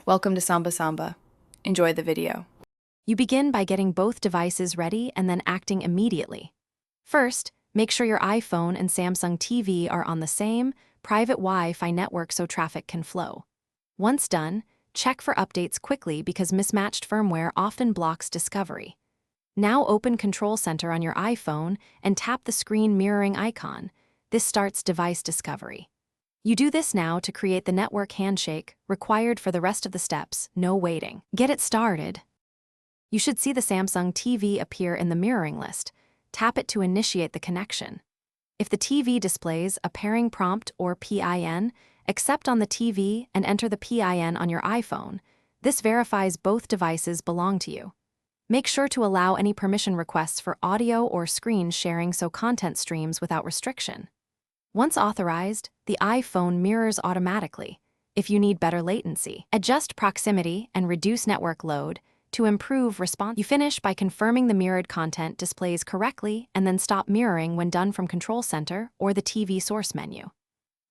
Welcome to Samba Samba. Enjoy the video. You begin by getting both devices ready and then acting immediately. First, make sure your iPhone and Samsung TV are on the same private Wi-Fi network so traffic can flow. Once done, check for updates quickly because mismatched firmware often blocks discovery. Now open Control Center on your iPhone and tap the screen mirroring icon. This starts device discovery. You do this now to create the network handshake required for the rest of the steps, no waiting. Get it started. You should see the Samsung TV appear in the mirroring list. Tap it to initiate the connection. If the TV displays a pairing prompt or PIN, accept on the TV and enter the PIN on your iPhone. This verifies both devices belong to you. Make sure to allow any permission requests for audio or screen sharing so content streams without restriction. Once authorized, the iPhone mirrors automatically. If you need better latency, adjust proximity and reduce network load to improve response. You finish by confirming the mirrored content displays correctly and then stop mirroring when done from Control Center or the TV source menu.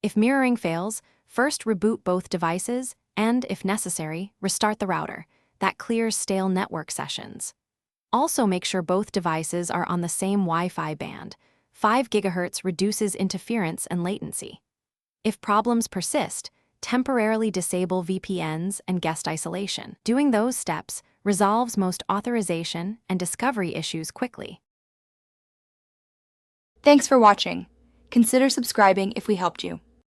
If mirroring fails, first reboot both devices and, if necessary, restart the router. That clears stale network sessions. Also make sure both devices are on the same Wi-Fi band. 5 GHz reduces interference and latency. If problems persist, temporarily disable VPNs and guest isolation. Doing those steps resolves most authorization and discovery issues quickly. Thanks for watching. Consider subscribing if we helped you.